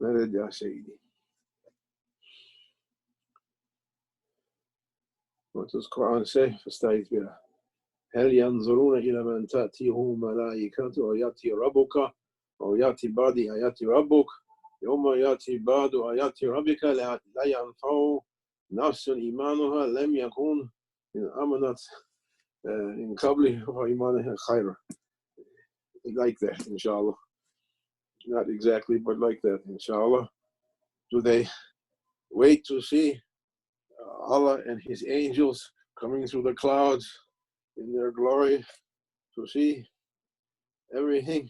Madad ya Sayyidi. What does Quran say? فاستعيذ بالله. هل ينظرون إلى من تأتيه ملائكته أو يأتي ربك أو يأتي بعض آيات ربك يوم يأتي بعض آيات ربك لا ينفع نفس إيمانها لم يكن إن آمنت in قبله وإيمانها خيرا. Like that, inshallah. Not exactly, but like that, inshallah. Do they wait to see Allah and His angels coming through the clouds in their glory to see everything,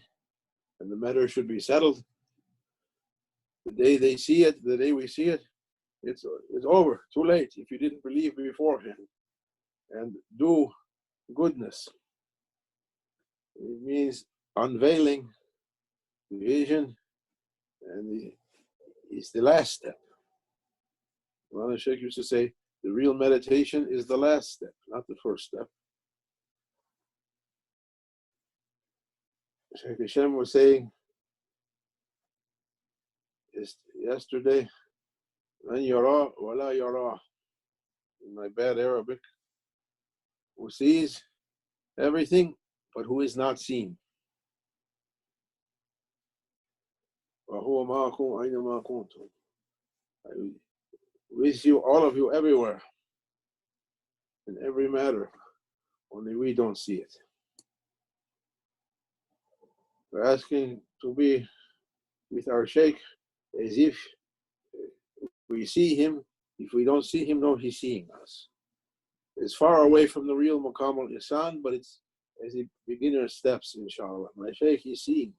and the matter should be settled? The day they see it, the day we see it, it's over, too late if you didn't believe beforehand. And do goodness. It means unveiling the vision, and it's the last step. Well, Shaykh used to say, the real meditation is the last step, not the first step. Shaykh Hashem was saying yesterday, Man yara wala yara, in my bad Arabic, who sees everything but who is not seen. وَهُوَ مَعَكُمْ أَيْنَمَا كُنْتُمْ. With you, all of you, everywhere, in every matter, only we don't see it. We're asking to be with our Shaykh as if we see him. If we don't see him, no, he's seeing us. It's far away from the real Maqam al-Ihsan, but it's as a beginner steps, inshallah. My Shaykh is seeing me.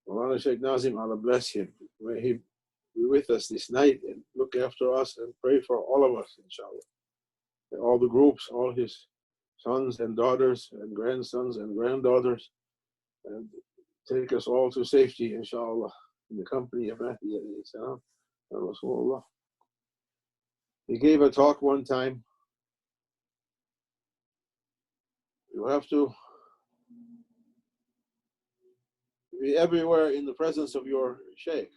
Mawlana Shaykh Nazim, Allah bless him. May he be with us this night and look after us and pray for all of us, inshallah. And all the groups, all his sons and daughters and grandsons and granddaughters, and take us all to safety, inshallah, in the company of Mahdi alayhi salam and Rasulullah. He gave a talk one time. You have to be everywhere in the presence of your Shaykh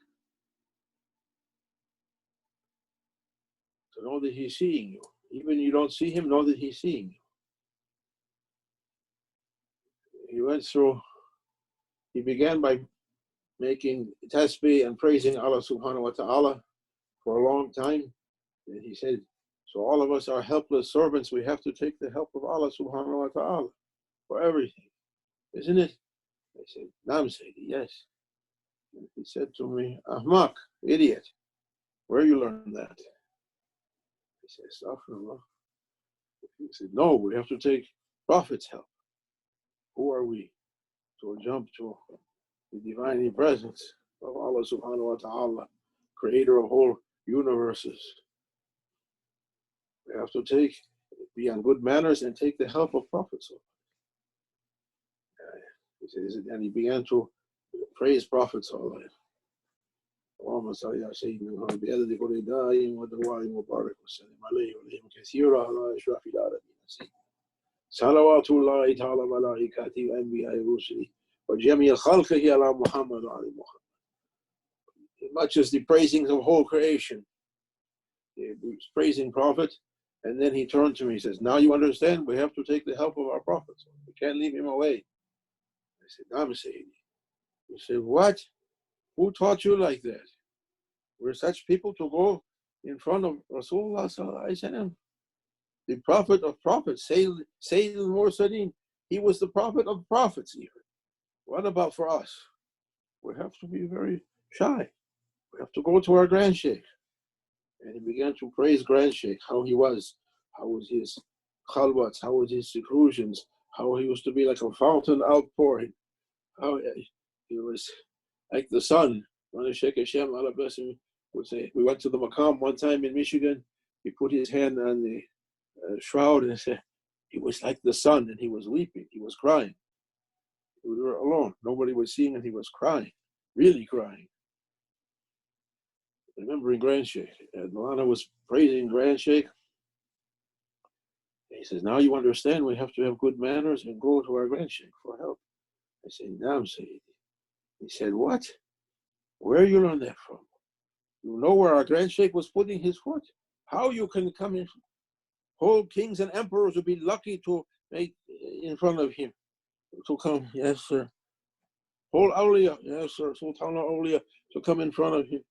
to know that he's seeing you. Even you don't see him, know that he's seeing you. He began by making tasbih and praising Allah subhanahu wa ta'ala for a long time. And he said, so all of us are helpless servants. We have to take the help of Allah subhanahu wa ta'ala for everything. Isn't it? I said, Naam Sayyidi, yes. And he said to me, Ahmak, idiot, where you learn that? I said, Astaghfirullah. He said, no, we have to take Prophet's help. Who are we to jump to the divine presence of Allah subhanahu wa ta'ala, creator of whole universes? We have to be on good manners and take the help of Prophets. And he began to praise Prophets. اللهم صل على سيدنا محمد بعدد كل داء ودواء مبارك وسلم عليه وعليهم كثيرا على اشرف العالمين سيدنا صلوات الله تعالى وملائكته وانبيائه ورسله وجميع خلقه على محمد وعلى محمد. Much as the praisings of whole creation. He was praising Prophet, and then he turned to me. He says, now you understand, we have to take the help of our Prophets. We can't leave him away. I said, Naam Sayyidi. He said, what? Who taught you like that? We're such people to go in front of Rasulullah sallallahu alaihi wasallam, the Prophet of Prophets, Sayyid al-Mursaleen. He was the Prophet of Prophets even. What about for us? We have to be very shy. We have to go to our Grand Shaykh. And he began to praise Grand Shaykh, how he was his khalwats, how was his seclusions, how he used to be like a fountain outpouring, how he was like the sun. When Shaykh Hashem, Allah bless him, would say, we went to the Maqam one time in Michigan. He put his hand on the shroud and said, he was like the sun, and he was weeping, he was crying. We were alone, nobody was seeing, and he was crying, really crying. Remembering Grand Shaykh, and Maulana was praising Grand Shaykh. He says, now you understand, we have to have good manners and go to our Grand Shaykh for help. I say, Naam Sayyidi. He said, what? Where you learn that from? You know where our Grand Sheikh was putting his foot? How you can come in? Whole kings and emperors would be lucky to make in front of him. To come, yes, sir. Whole awliya, yes, sir. Sultan awliya to come in front of him.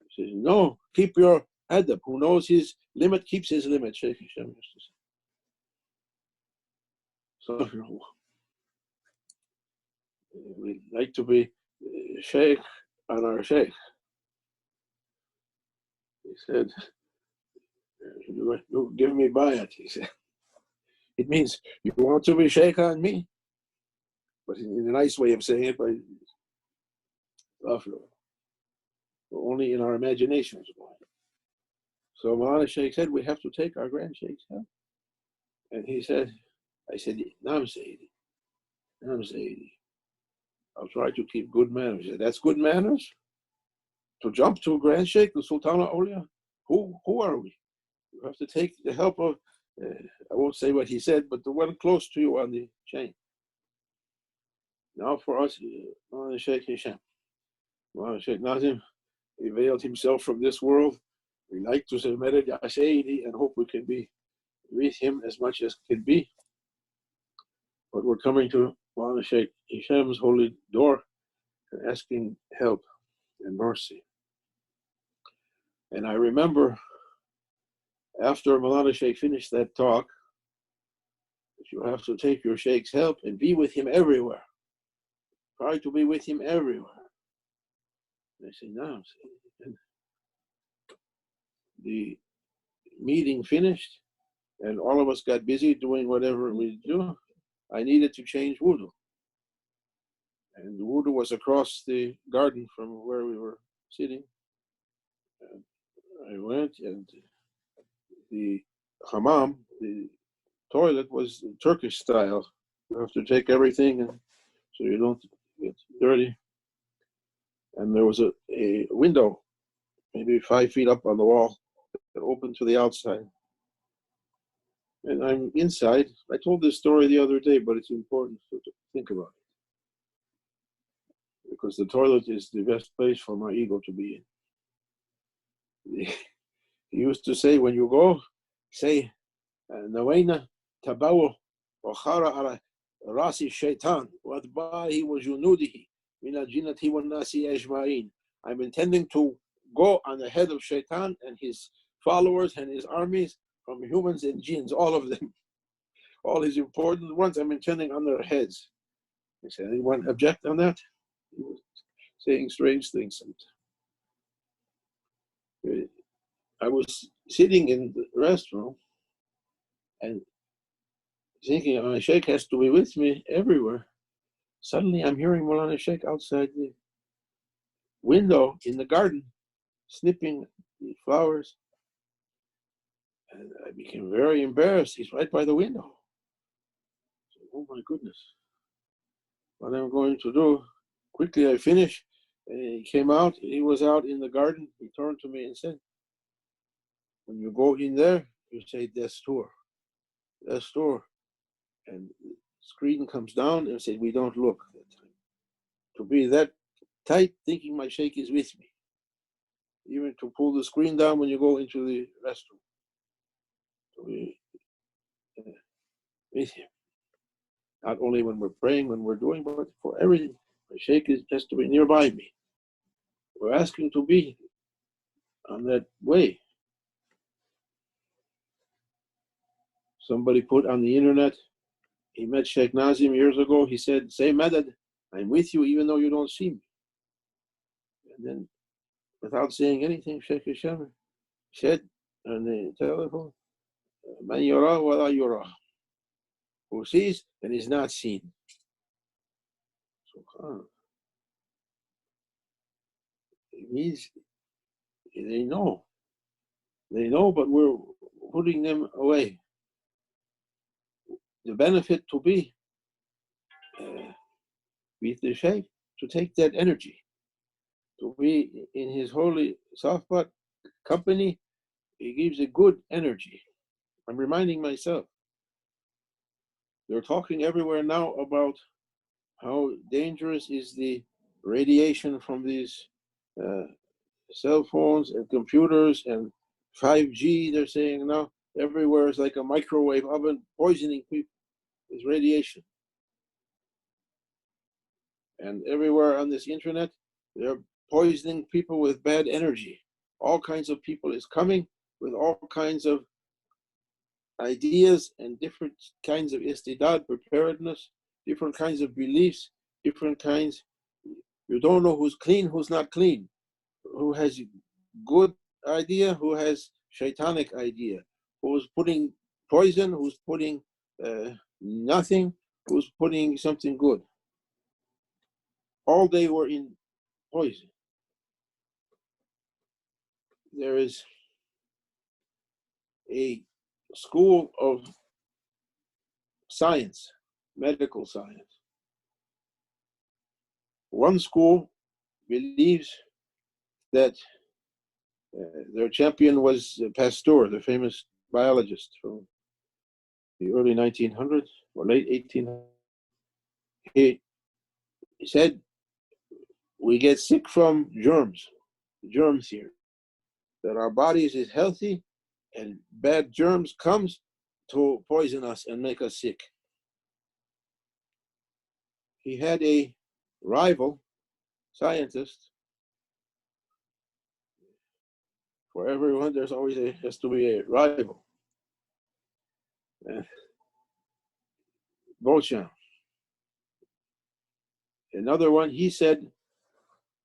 He says, no, keep your adab. Who knows his limit keeps his limit, Shaykh Hisham used to say. So we like to be Shaykh on our Shaykh. He said, you give me bayat, he said. It means you want to be Shaykh on me? But in a nice way of saying it, but only in our imaginations. So Maulana Shaykh said, we have to take our Grand Sheikh's help. And he said, I said, Naam Sayyidi, Naam Sayyidi. I'll try to keep good manners. He said, that's good manners? To jump to a Grand Sheikh, the Sultan of Awliya? Who are we? You have to take the help of, I won't say what he said, but the one close to you on the chain. Now for us, Maulana Shaykh Hisham. Maulana Shaykh Nazim, he veiled himself from this world. We like to say Madad Ya Sayyidi and hope we can be with him as much as can be. But we're coming to Maulana Shaykh Hisham's holy door and asking help and mercy. And I remember after Maulana Shaykh finished that talk, that you have to take your Shaykh's help and be with him everywhere. Try to be with him everywhere. And I say, no. And the meeting finished and all of us got busy doing whatever we do. I needed to change wudu. And the wudu was across the garden from where we were sitting. And I went, and the hammam, the toilet, was Turkish style. You have to take everything and so you don't get dirty. And there was a window, maybe 5 feet up on the wall, that opened to the outside. And I'm inside. I told this story the other day, but it's important to think about it. Because the toilet is the best place for my ego to be in. He used to say, when you go, say, Nawaina tabawu wa khara ala rasi shaitan wa atbahi wa junudihi min al-jinnati wa nasi ajma'in. I'm intending to go on the head of shaitan and his followers and his armies from humans and jinns, all of them. All his important ones, I'm intending on their heads. He said, anyone object on that? He was saying strange things. I was sitting in the restroom and thinking, my Shaykh has to be with me everywhere. Suddenly I'm hearing Maulana Shaykh outside the window in the garden, snipping the flowers. And I became very embarrassed. He's right by the window. So, oh my goodness. What I'm going to do? Quickly I finish. And he came out. He was out in the garden. He turned to me and said, when you go in there, you say, Destur. Destur. And the screen comes down and said, we don't look that time. To be that tight, thinking my Shaykh is with me. Even to pull the screen down when you go into the restroom. To be with him. Not only when we're praying, when we're doing, but for everything. My Shaykh is just to be nearby me. We're asking to be on that way. Somebody put on the internet, he met Shaykh Nazim years ago. He said, say Madad, I'm with you even though you don't see me. And then, without saying anything, Shaykh Hisham said on the telephone, Man yura wa la yura. Who sees and is not seen. So, it means they know. They know, but we're putting them away. The benefit to be with the Shaykh, to take that energy, to be in his holy softbot company, he gives a good energy. I'm reminding myself. They're talking everywhere now about how dangerous is the radiation from these cell phones and computers and 5G, they're saying now, everywhere is like a microwave oven poisoning people with radiation. And everywhere on this internet, they're poisoning people with bad energy. All kinds of people is coming with all kinds of ideas and different kinds of istidad, preparedness, different kinds of beliefs, different kinds. You don't know who's clean, who's not clean, who has good idea, who has shaitanic idea, who's putting poison, who's putting nothing, who's putting something good. All day we're in poison. There is a school of science, medical science. One school believes that their champion was Pasteur, the famous biologist from the early 1900s or late 1800s. He said, we get sick from germs here, that our bodies is healthy and bad germs comes to poison us and make us sick. He had a rival scientist. For everyone, there's always has to be a rival. Beauchamp. Another one, he said,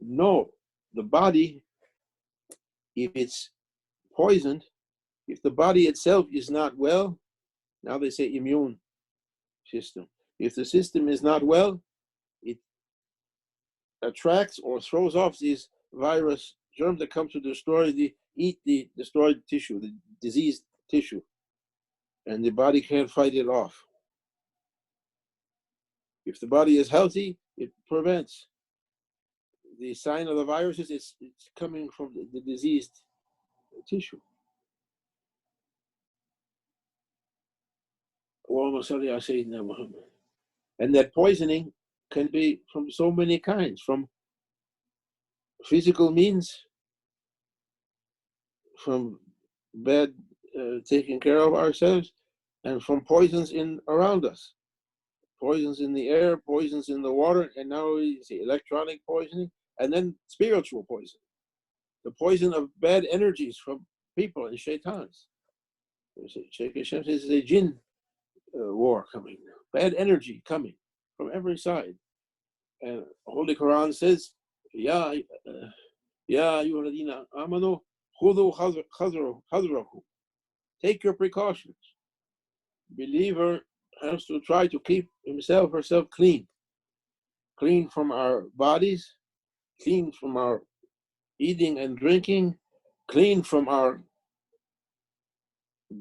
no, the body, if it's poisoned, if the body itself is not well, now they say immune system. If the system is not well, it attracts or throws off these virus germs that come to eat the destroyed tissue, the diseased tissue, and the body can't fight it off. If the body is healthy, it prevents. The sign of the viruses is it's coming from the diseased tissue. And that poisoning can be from so many kinds, from physical means, from bad taking care of ourselves, and from poisons around us. Poisons in the air, poisons in the water, and now we see electronic poisoning, and then spiritual poison. The poison of bad energies from people and shaitans. Shaykh Hashem says there's a jinn war coming, bad energy coming from every side. And Holy Quran says, Ya ayyuhalladhina amanu khudhu hadrakum. Take your precautions. Believer has to try to keep himself, herself clean. Clean from our bodies, clean from our eating and drinking, clean from our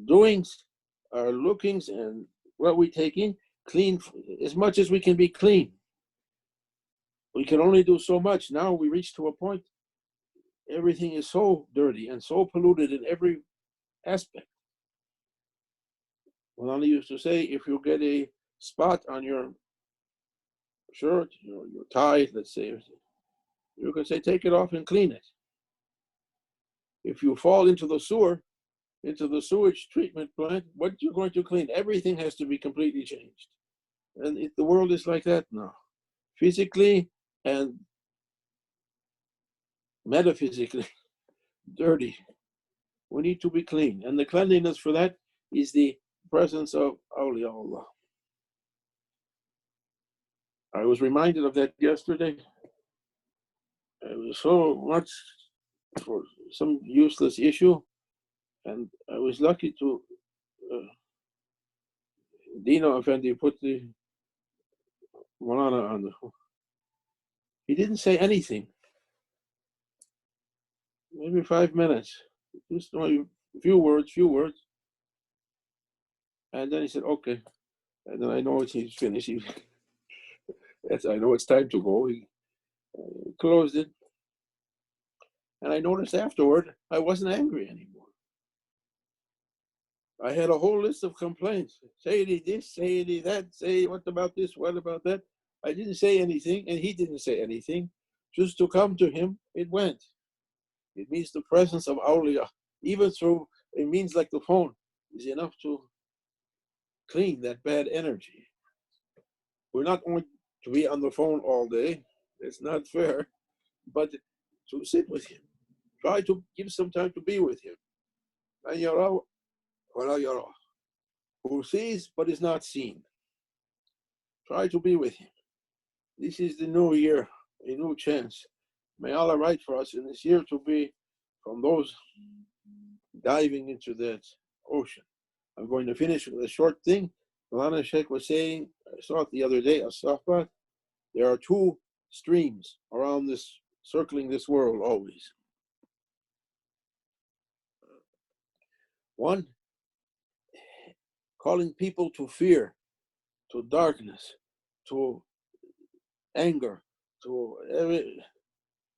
doings, our lookings, and what we take in, clean as much as we can be clean. We can only do so much. Now we reach to a point, everything is so dirty and so polluted in every aspect. Well, I used to say, if you get a spot on your shirt, your tie, let's say, you can say, take it off and clean it. If you fall into the sewer, into the sewage treatment plant, what you're going to clean? Everything has to be completely changed. And the world is like that now, physically and metaphysically dirty. We need to be clean. And the cleanliness for that is the presence of awliya Allah. I was reminded of that yesterday. It was so much for some useless issue, and I was lucky to Dino Effendi put the Malana on the. He didn't say anything. Maybe 5 minutes, just a few words. And then he said, okay. And then I know he's finished. I know it's time to go. He closed it. And I noticed afterward, I wasn't angry anymore. I had a whole list of complaints. Say this, say that, say what about this, what about that. I didn't say anything, and he didn't say anything. just to come to him, it went. It means the presence of awliya. Even through, it means like the phone is enough to clean that bad energy. We're not going to be on the phone all day. It's not fair. But to sit with him. Try to give some time to be with him. And yara wala yara. Who sees but is not seen. Try to be with him. This is the new year, a new chance. May Allah write for us in this year to be from those diving into that ocean. I'm going to finish with a short thing. Malana Sheikh was saying, I saw it the other day, as-Safat, there are two streams around this, circling this world always. One, calling people to fear, to darkness, to anger,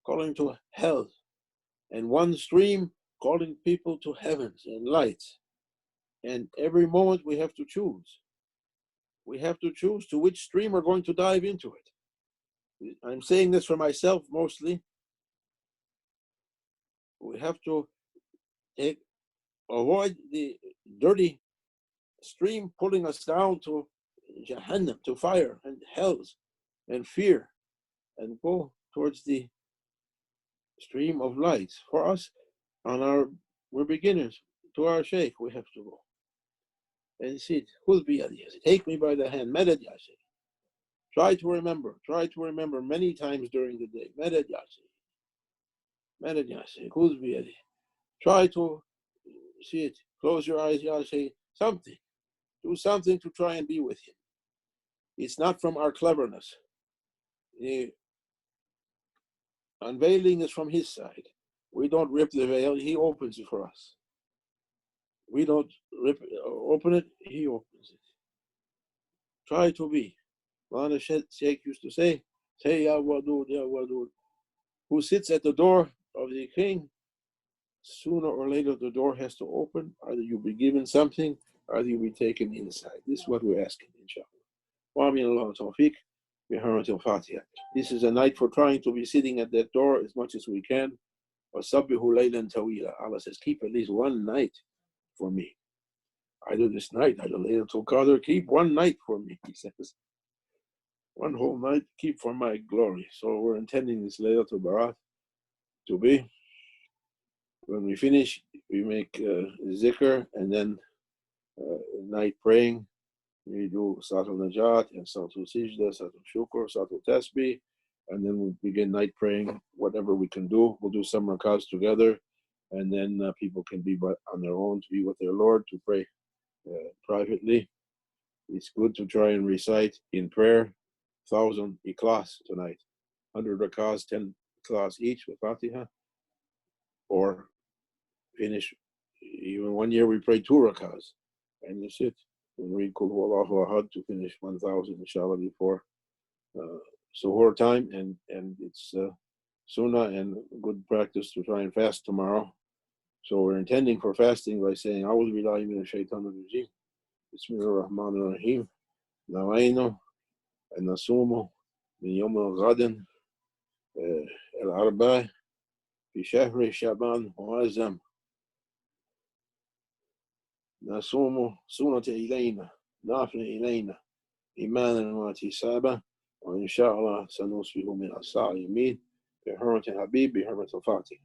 calling to hell. And one stream calling people to heavens and lights. And every moment we have to choose. We have to choose to which stream we're going to dive into it. I'm saying this for myself mostly. We have to avoid the dirty stream pulling us down to Jahannam, to fire and hells and fear, and go towards the stream of light. For us, we're beginners. To our Shaykh, we have to go. And see, take me by the hand. Madad ya Shaykh. Try to remember many times during the day. Madad ya Shaykh. Madad ya Shaykh. Try to see it. Close your eyes, ya Shaykh. Something. Do something to try and be with him. It's not from our cleverness. The unveiling is from his side. We don't rip the veil, he opens it for us. We don't open it, he opens it. Try to be. Malana Sheikh used to say Ya Wadud, Ya Wadud. Who sits at the door of the king, sooner or later the door has to open. Either you'll be given something, or you'll be taken inside. This is what we're asking, inshallah. Wa min Allah tawfiq. This is a night for trying to be sitting at that door as much as we can. Allah says, keep at least one night for me. Either this night, either Laylatul Qadr, keep one night for me, he says. One whole night, keep for my glory. So we're intending this Laylatul Bara'a to be. When we finish, we make zikr and then night praying. We do Salatul Najat and Salatul Sijda, Salatul Shukr, Salatul Tasbih, and then we begin night praying, whatever we can do. We'll do some rakats together, and then people can be on their own to be with their Lord, to pray privately. It's good to try and recite in prayer 1,000 ikhlas tonight, 100 rakats, 10 ikhlas each with Fatiha, or finish. Even one year we prayed 2 rakats, and you sit and read Qul Huwallahu Ahad to finish 1,000 inshallah before suhoor time, and it's sunnah and good practice to try and fast tomorrow. So we're intending for fasting by saying A'udhu billahi minash shaitanir rajim, Bismillahir Rahmanir Rahim, Nawainu and Nasumu min Yawm al-Ghadan al-Arba' fi Shahri Shaban Muazzam. نصوم سنة إلينا نافع إلينا إيمانا واحتسابا وإن شاء الله سنصبح من الصائمين بحرمة الحبيب بحرمة الفاتحة.